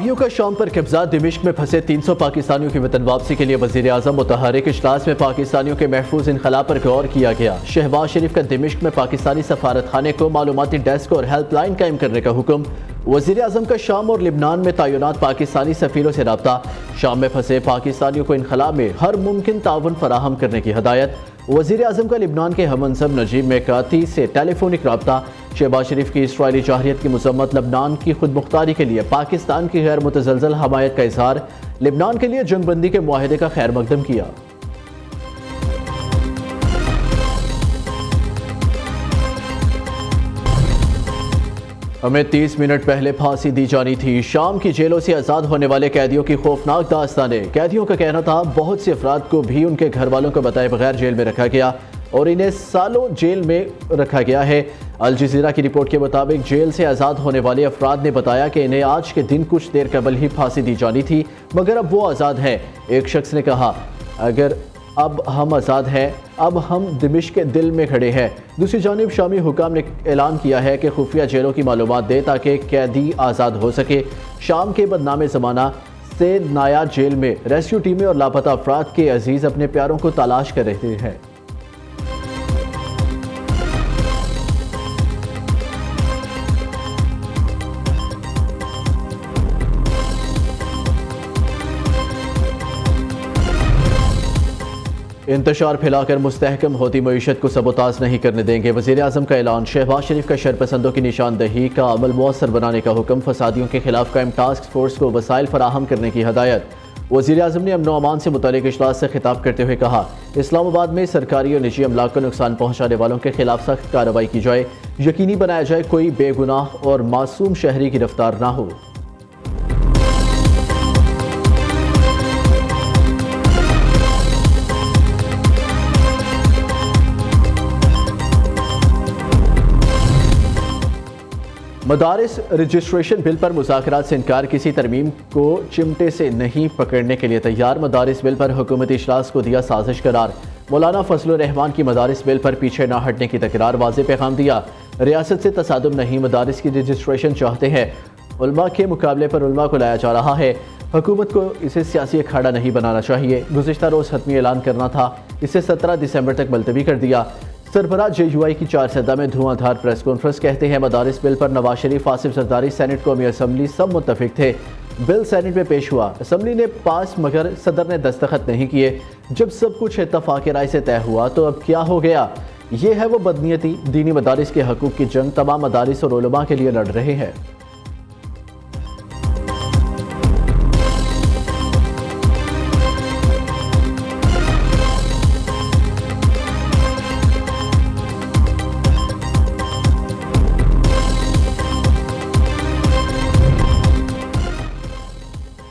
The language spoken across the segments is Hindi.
बागियों का शाम पर कब्जा। दिमिश्क में फंसे 300 पाकिस्तानियों की वतन वापसी के लिए वजीर आजम मुतहरिक इजलास में पाकिस्तानियों के महफूज इनखला पर गौर किया गया। शहबाज शरीफ का दिमिश्क में पाकिस्तानी सफारत खाने को मालूमाती डेस्क और हेल्पलाइन कायम करने का हुक्म। वजीर आजम का शाम और लिबनान में तैनात पाकिस्तानी सफीरों से रब्ता। शाम में फंसे पाकिस्तानियों को इनखला में हर मुमकिन ताउन फराहम करने की हदायत। वजीर आजम का लिबनान के हममनसब नजीब मेकाती से टेलीफोनिक रब्ता। शहबाज शरीफ की इसराइली जाहिरियत की मजम्मत। लबनान की खुद मुख्तारी के लिए पाकिस्तान की गैर मुतज़लज़ल हमायत का इजहार। लिबनान के लिए जंगबंदी के मुआहदे का खैर मकदम किया। हमें 30 मिनट पहले फांसी दी जानी थी। शाम की जेलों से आज़ाद होने वाले कैदियों की खौफनाक दास्तानें। कैदियों का कहना था बहुत से अफराद को भी उनके घर वालों को बताए बगैर जेल में रखा गया और इन्हें सालों जेल में रखा गया है। अल जज़ीरा की रिपोर्ट के मुताबिक जेल से आज़ाद होने वाले अफराद ने बताया कि इन्हें आज के दिन कुछ देर कबल ही फांसी दी जानी थी, मगर अब वो आज़ाद हैं। एक शख्स ने कहा, अगर अब हम आज़ाद हैं, अब हम दिमिश्क के दिल में खड़े हैं। दूसरी जानिब शामी हुकाम ने ऐलान किया है कि खुफिया जेलों की मालूमात दे ताकि कैदी आज़ाद हो सके। शाम के बदनामे ज़माना से नाया जेल में रेस्क्यू टीमें और लापता अफराद के अजीज़ अपने प्यारों को तलाश कर रहे हैं। इंतशार फैलाकर मुस्तहकम होती मईशत को सबोताज नहीं करने देंगे। वज़ीर आज़म का ऐलान। शहबाज शरीफ का शरपसंदों की निशानदही का अमल मौसर बनाने का हुक्म। फसादियों के खिलाफ कायम टास्क फोर्स को वसाइल फराहम करने की हदायत। वज़ीर आज़म ने अमन व अमान से मुतल्लिक़ इजलास से खिताब करते हुए कहा, इस्लामाबाद में सरकारी और निजी अमलाक को नुकसान पहुँचाने वालों के खिलाफ सख्त कार्रवाई की जाए। यकीनी बनाया जाए कोई बेगुनाह और मासूम शहरी गिरफ्तार ना हो। मदारिस रजिस्ट्रेशन बिल पर मुज़ाकरात से इनकार। किसी तरमीम को चिमटे से नहीं पकड़ने के लिए तैयार। मदारिस बिल पर हुकूमती इजलास को दिया साजिश करार। मौलाना फजलुर रहमान की मदारिस बिल पर पीछे न हटने की तकरार। वाज़े पैगाम दिया, रियासत से तसादुम नहीं, मदारिस की रजिस्ट्रेशन चाहते हैं। उलमा के मुकाबले पर उलमा को लाया जा रहा है। हुकूमत को इसे सियासी अखाड़ा नहीं बनाना चाहिए। गुज़िश्ता रोज़ हतमी ऐलान करना था, इसे 17 दिसंबर तक मुलतवी कर दिया। सरबराह JUI की 4 सदा में धुआंधार प्रेस कॉन्फ्रेंस। कहते हैं मदारिस बिल पर नवाज शरीफ, आसिफ जरदारी, सेनेट, कौमी असम्बली सब मुत्तफिक थे। बिल सेनेट में पेश हुआ, असम्बली ने पास, मगर सदर ने दस्तखत नहीं किए। जब सब कुछ इत्तफाक़ राय से तय हुआ तो अब क्या हो गया? ये है वो बदनीयती। दीनी मदारिस के हकूक़ की जंग तमाम मदारिस और उलमा के लिए लड़ रहे हैं।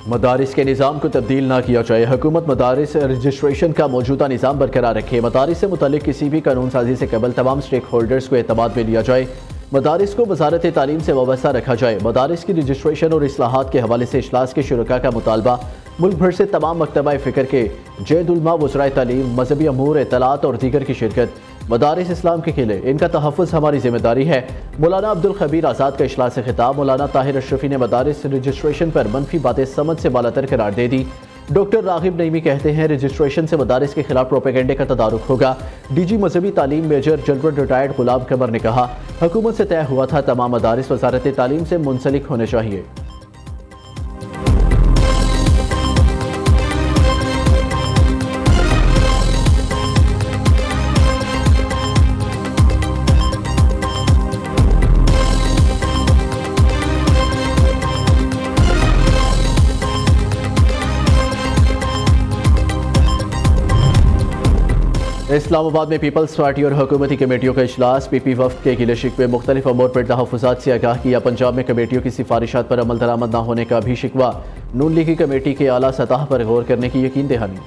मदारिस के निज़ाम को तब्दील ना किया जाए। हुकूमत मदारिस रजिस्ट्रेशन का मौजूदा निज़ाम बरकरार रखे। मदारिस से मुतल्लिक़ किसी भी कानून साजी से कबल तमाम स्टेक होल्डर्स को एतमाद में लिया जाए। मदारिस को वज़ारत तालीम से वाबस्ता रखा जाए। मदारिस की रजिस्ट्रेशन और इस्लाहात के हवाले से इजलास के शुरका का मुतालबा। मुल्क भर से तमाम मकतबा फ़िक्र के जैद-उलमा, वज़राए तालीम, मजहबी अमूर, इत्तलात और दीगर की शिरकत। मदारिस इस्लाम के किले, इनका तहफ़्फ़ुज़ हमारी जिम्मेदारी है। मौलाना अब्दुल खबीर आज़ाद का इजलास से खिताब। मौलाना ताहिर अशरफी ने मदारिस रजिस्ट्रेशन पर मनफी बातें समझ से बालातर करार दे दी। डॉक्टर रागिब नईमी कहते हैं रजिस्ट्रेशन से मदारिस के खिलाफ प्रोपेगेंडे का तदारुक होगा। DG मजहबी तालीम मेजर जनरल रिटायर्ड गुलाम कमर ने कहा, हुकूमत से तय हुआ था तमाम मदारिस वज़ारत तालीम से मुंसलिक होने चाहिए। इस्लामाबाद में पीपल्स पार्टी और हुकूमती कमेटियों का इजलास। PP वफ्द के गिले शिकवे मुख्तलिफ अमूर पर तहफ़्फ़ुज़ात से आगाह किया। पंजाब में कमेटियों की सिफारिशात पर अमल दरामद न होने का भी शिकवा। नून लीगी कमेटी के आला सतह पर गौर करने की यकीन दहानी।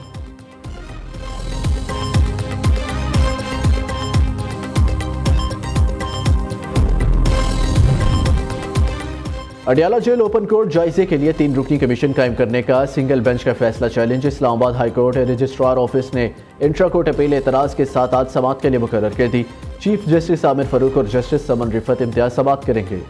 अडियाला जेल ओपन कोर्ट जायजे के लिए 3 रुकनी कमीशन कायम करने का सिंगल बेंच का फैसला challenge. Islamabad high court registrar office ने इंट्रा कोर्ट अपील एतराज़ के साथ आज समाअत के लिए मुकर्रर कर दी। चीफ जस्टिस आमिर फारूक और जस्टिस समन रिफत इम्तियाज समाअत करेंगे।